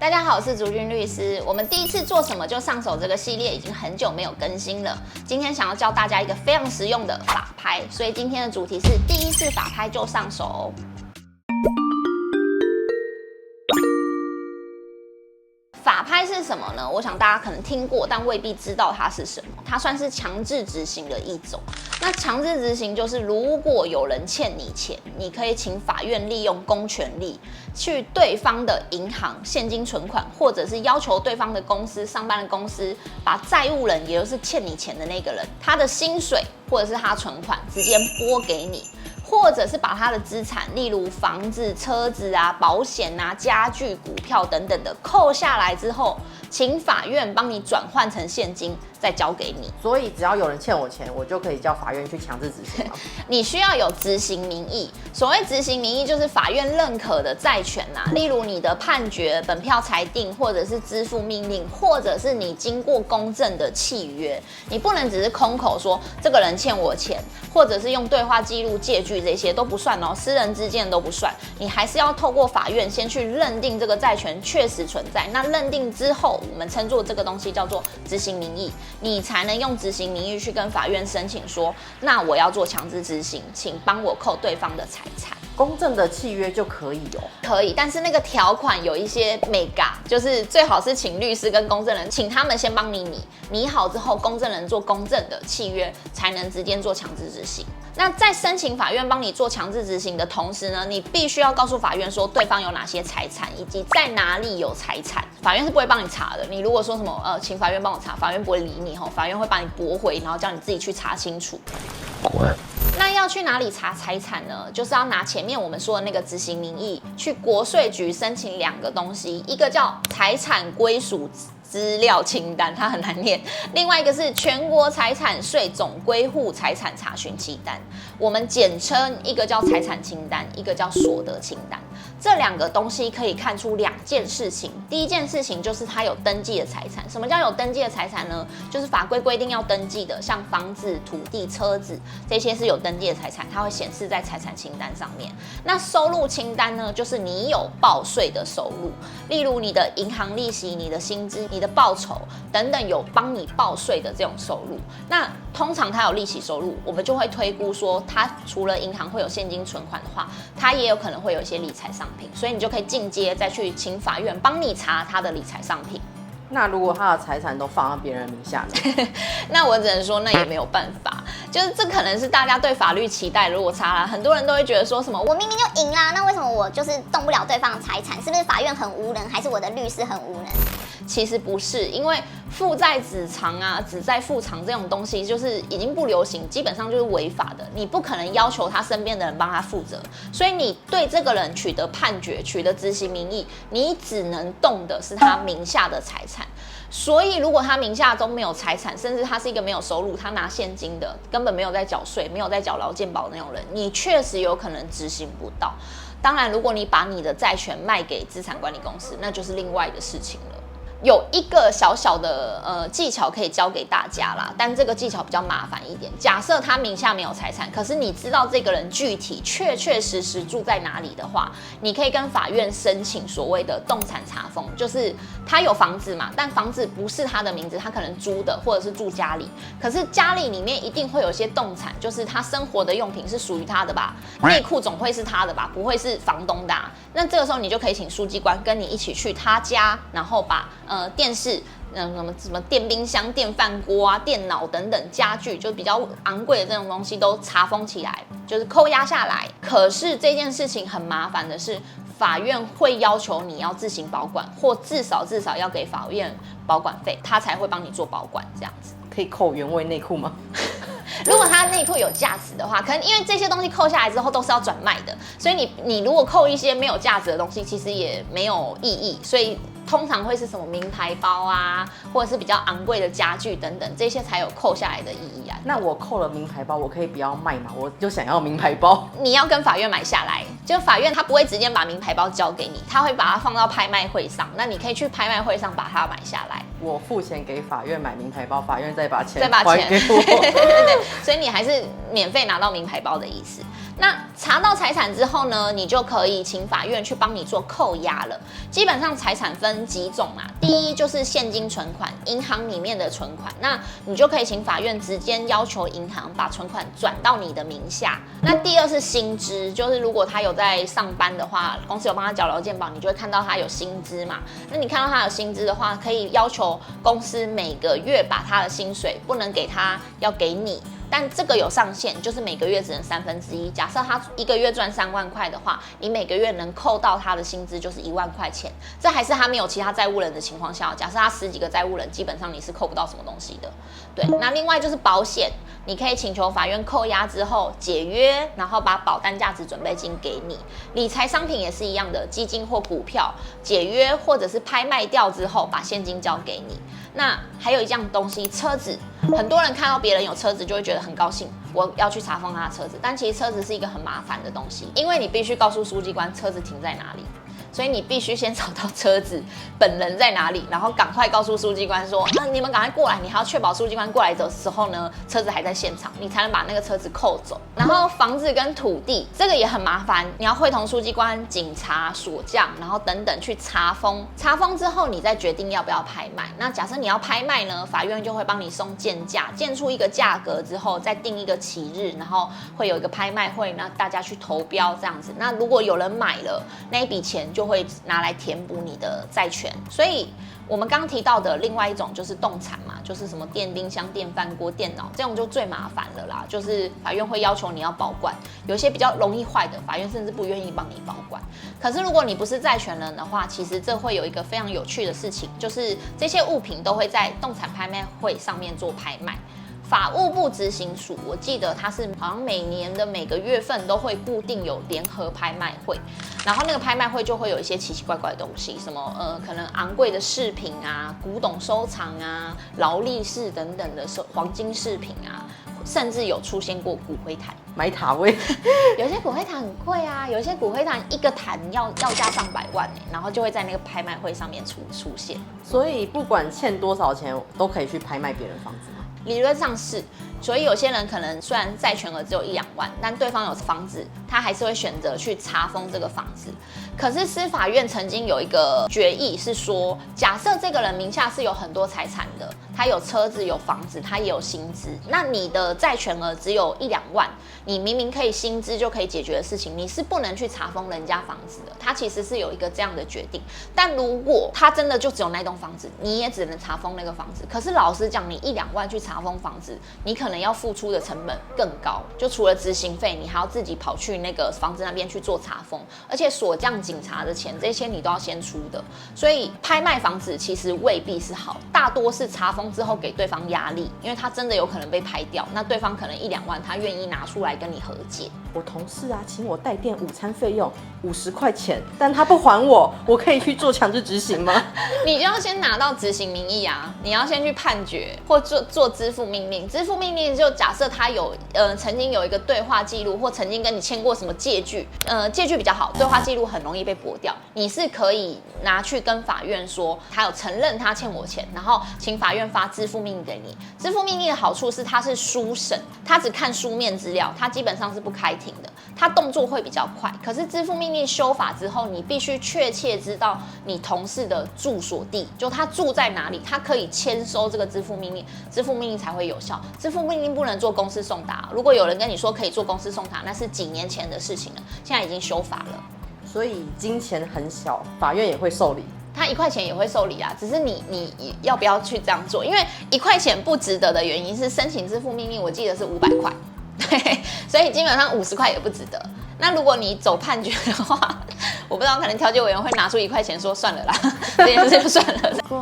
大家好，我是竹君律师。我们第一次做什么就上手这个系列已经很久没有更新了。今天想要教大家一个非常实用的法拍，所以今天的主题是第一次法拍就上手。法拍是什么呢？我想大家可能听过，但未必知道它是什么。它算是强制执行的一种。那强制执行就是，如果有人欠你钱，你可以请法院利用公权力，去对方的银行现金存款，或者是要求对方的公司上班的公司，把债务人，也就是欠你钱的那个人，他的薪水或者是他存款直接拨给你。或者是把他的资产，例如房子、车子啊、保险啊、家具、股票等等的扣下来之后，请法院帮你转换成现金，再交给你。所以只要有人欠我钱，我就可以叫法院去强制执行吗？你需要有执行名义。所谓执行名义，就是法院认可的债权啊，例如你的判决、本票裁定，或者是支付命令，或者是你经过公证的契约。你不能只是空口说这个人欠我钱，或者是用对话记录、借据。这些都不算哦，私人之间都不算，你还是要透过法院先去认定这个债权确实存在。那认定之后，我们称作这个东西叫做执行名义，你才能用执行名义去跟法院申请说，那我要做强制执行，请帮我扣对方的财产。公证的契约就可以哦，可以，但是那个条款有一些mega，就是最好是请律师跟公证人，请他们先帮你拟好之后，公证人做公证的契约，才能直接做强制执行。那在申请法院帮你做强制执行的同时呢，你必须要告诉法院说对方有哪些财产，以及在哪里有财产。法院是不会帮你查的。你如果说什么请法院帮我查，法院不会理你吼，法院会把你驳回，然后叫你自己去查清楚。那要去哪里查财产呢？就是要拿前面我们说的那个执行名义，去国税局申请两个东西，一个叫财产归属资料清单，它很难念；另外一个是全国财产税总归户财产查询清单，我们简称一个叫财产清单，一个叫所得清单。这两个东西可以看出两件事情。第一件事情就是它有登记的财产。什么叫有登记的财产呢？就是法规规定要登记的，像房子、土地、车子这些是有登记的财产，它会显示在财产清单上面。那收入清单呢，就是你有报税的收入，例如你的银行利息、你的薪资、你的报酬等等有帮你报税的这种收入。那通常它有利息收入，我们就会推估说，它除了银行会有现金存款的话，它也有可能会有一些理财商品，所以你就可以进阶再去请法院帮你查它的理财商品。那如果他的财产都放在别人名下呢？那我只能说，那也没有办法，就是这可能是大家对法律期待落差啦。很多人都会觉得说什么，我明明就赢啦，那为什么我就是动不了对方的财产？是不是法院很无能，还是我的律师很无能？其实不是，因为父债子偿啊、子债父偿这种东西就是已经不流行，基本上就是违法的。你不可能要求他身边的人帮他负责，所以你对这个人取得判决、取得执行名义，你只能动的是他名下的财产。所以，如果他名下都没有财产，甚至他是一个没有收入、他拿现金的，根本没有在缴税、没有在缴劳健保的那种人，你确实有可能执行不到。当然，如果你把你的债权卖给资产管理公司，那就是另外的事情了。有一个小小的技巧可以教给大家啦，但这个技巧比较麻烦一点。假设他名下没有财产，可是你知道这个人具体确实住在哪里的话，你可以跟法院申请所谓的动产查封，就是他有房子嘛，但房子不是他的名字，他可能租的或者是住家里，可是家里里面一定会有些动产，就是他生活的用品是属于他的吧，内裤总会是他的吧，不会是房东的啊。那这个时候你就可以请书记官跟你一起去他家，然后把电视、什么电冰箱、电饭锅啊、电脑等等家具，就比较昂贵的这种东西都查封起来，就是扣押下来。可是这件事情很麻烦的是，法院会要求你要自行保管，或至少要给法院保管费，他才会帮你做保管这样子。可以扣原味内裤吗？如果它内裤有价值的话，可能因为这些东西扣下来之后都是要转卖的，所以你如果扣一些没有价值的东西，其实也没有意义。所以通常会是什么名牌包啊，或者是比较昂贵的家具等等，这些才有扣下来的意义啊。那我扣了名牌包，我可以不要卖吗？我就想要名牌包。你要跟法院买下来，就法院他不会直接把名牌包交给你，他会把它放到拍卖会上，那你可以去拍卖会上把它买下来。我付钱给法院买名牌包，法院再把钱还给我。对，所以你还是免费拿到名牌包的意思。那查到财产之后呢，你就可以请法院去帮你做扣押了。基本上财产分几种啊，第一就是现金存款，银行里面的存款，那你就可以请法院直接要求银行把存款转到你的名下。那第二是薪资，就是如果他有在上班的话，公司有帮他缴劳健保，你就会看到他有薪资嘛。那你看到他有薪资的话，可以要求公司每个月把他的薪水不能给他，要给你。但这个有上限，就是每个月只能1/3。假设他一个月赚3万块的话，你每个月能扣到他的薪资就是1万块钱。这还是他没有其他债务人的情况下，假设他10几个债务人，基本上你是扣不到什么东西的。对，那另外就是保险，你可以请求法院扣押之后解约，然后把保单价值准备金给你。理财商品也是一样的，基金或股票解约或者是拍卖掉之后，把现金交给你。那还有一样东西，车子，很多人看到别人有车子就会觉得很高兴，我要去查封他的车子。但其实车子是一个很麻烦的东西，因为你必须告诉书记官车子停在哪里。所以你必须先找到车子本人在哪里，然后赶快告诉书记官说，那你们赶快过来，你还要确保书记官过来的时候呢，车子还在现场，你才能把那个车子扣走。然后房子跟土地这个也很麻烦，你要会同书记官、警察、锁匠，然后等等去查封。查封之后，你再决定要不要拍卖。那假设你要拍卖呢，法院就会帮你送鉴价，鉴出一个价格之后，再定一个期日，然后会有一个拍卖会，那大家去投标这样子。那如果有人买了，那一笔钱就会拿来填补你的债权。所以我们刚提到的另外一种就是动产嘛，就是什么电冰箱、电饭锅、电脑，这种就最麻烦了啦。就是法院会要求你要保管，有些比较容易坏的，法院甚至不愿意帮你保管。可是如果你不是债权人的话，其实这会有一个非常有趣的事情，就是这些物品都会在动产拍卖会上面做拍卖。法务部执行署，我记得它是好像每年的每个月份都会固定有联合拍卖会，然后那个拍卖会就会有一些奇奇怪怪的东西，什么可能昂贵的饰品啊、古董收藏啊、劳力士等等的黄金饰品啊，甚至有出现过骨灰坛。买塔位，有些骨灰坛很贵啊，有些骨灰坛一个坛要价上百万然后就会在那个拍卖会上面出现。所以不管欠多少钱，都可以去拍卖别人房子吗？理论上是，所以有些人可能虽然债权额只有1-2万，但对方有房子，他还是会选择去查封这个房子。可是司法院曾经有一个决议是说，假设这个人名下是有很多财产的，他有车子、有房子，他也有薪资，那你的债权额只有1-2万，你明明可以薪资就可以解决的事情，你是不能去查封人家房子的。他其实是有一个这样的决定。但如果他真的就只有那栋房子，你也只能查封那个房子。可是老实讲，你1-2万去查封房子，你可能要付出的成本更高。就除了执行费，你还要自己跑去那个房子那边去做查封，而且锁匠、警察的钱这些你都要先出的。所以拍卖房子其实未必是好，大多是查封之后给对方压力，因为他真的有可能被拍掉，那对方可能1-2万他愿意拿出来跟你和解。我同事啊，请我代垫午餐费用50块钱，但他不还我，我可以去做强制执行吗？你就要先拿到执行名义啊，你要先去判决或做支付命令。支付命令就假设他有曾经有一个对话记录，或曾经跟你签过什么借据，借据比较好，对话记录很容易被驳掉，你是可以拿去跟法院说他有承认他欠我钱，然后请法院发支付命令给你。支付命令的好处是它是书审，他只看书面资料，他基本上是不开庭的，他动作会比较快。可是支付命令修法之后，你必须确切知道你同事的住所地，就他住在哪里，他可以签收这个支付命令，支付命令才会有效。支付命令不能做公司送达，如果有人跟你说可以做公司送达，那是几年前的事情了，现在已经修法了。所以金钱很小，法院也会受理。他1块钱也会受理啊，只是你要不要去这样做？因为1块钱不值得的原因是申请支付命令，我记得是500块，对，所以基本上50块也不值得。那如果你走判决的话，我不知道，可能调解委员会拿出1块钱说算了啦，这件事就算了。乖。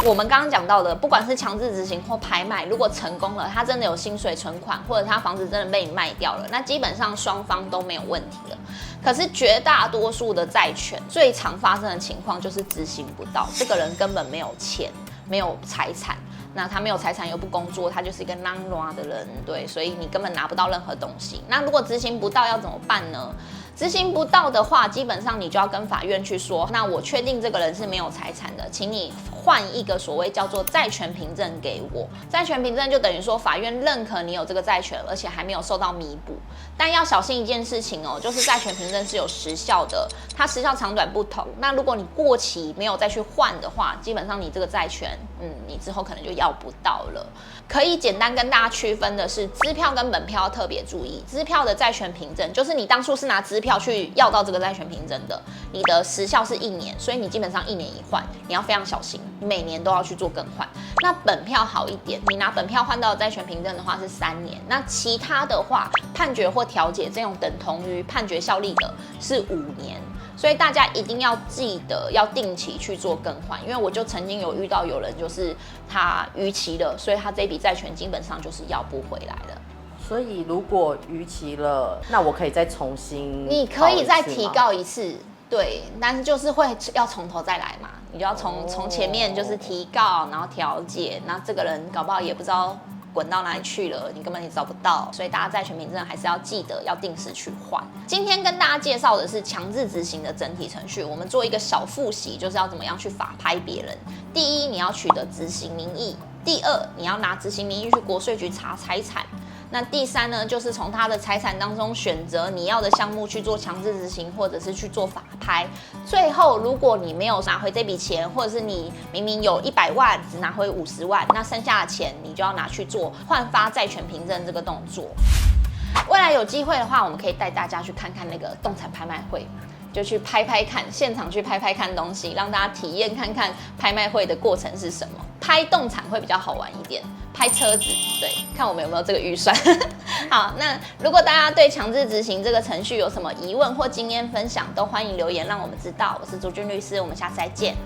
我们刚刚讲到的，不管是强制执行或拍卖，如果成功了，他真的有薪水存款，或者他房子真的被你卖掉了，那基本上双方都没有问题了。可是绝大多数的债权最常发生的情况就是执行不到，这个人根本没有钱，没有财产。那他没有财产又不工作，他就是一个囊软的人，对，所以你根本拿不到任何东西。那如果执行不到要怎么办呢？执行不到的话，基本上你就要跟法院去说，那我确定这个人是没有财产的，请你换一个所谓叫做债权凭证给我。债权凭证就等于说法院认可你有这个债权，而且还没有受到弥补。但要小心一件事情哦，就是债权凭证是有时效的，它时效长短不同。那如果你过期没有再去换的话，基本上你这个债权，你之后可能就要不到了。可以简单跟大家区分的是，支票跟本票要特别注意。支票的债权凭证就是你当初是拿支票去要到这个债权凭证的，你的时效是1年，所以你基本上1年一换，你要非常小心，每年都要去做更换。那本票好一点，你拿本票换到的债权凭证的话是3年，那其他的话判决或调解这种等同于判决效力的是5年。所以大家一定要记得要定期去做更换，因为我就曾经有遇到有人就是他逾期了，所以他这笔债权基本上就是要不回来了。所以如果逾期了，那我可以再重新，你可以再提告一次，对，但是就是会要从头再来嘛，你就要从前面就是提告，然后调解，那这个人搞不好也不知道滚到哪里去了，你根本也找不到，所以大家债权凭证还是要记得要定时去换。今天跟大家介绍的是强制执行的整体程序，我们做一个小复习，就是要怎么样去法拍别人。第一，你要取得执行名义；第二，你要拿执行名义去国税局查财产。那第三呢，就是从他的财产当中选择你要的项目去做强制执行，或者是去做法拍。最后，如果你没有拿回这笔钱，或者是你明明有100万，只拿回50万，那剩下的钱你就要拿去做换发债权凭证这个动作。未来有机会的话，我们可以带大家去看看那个动产拍卖会。就去拍拍看，现场去拍拍看东西，让大家体验看看拍卖会的过程是什么。拍动产会比较好玩一点，拍车子，对，看我们有没有这个预算。好，那如果大家对强制执行这个程序有什么疑问或经验分享，都欢迎留言让我们知道。我是朱军律师，我们下次再见。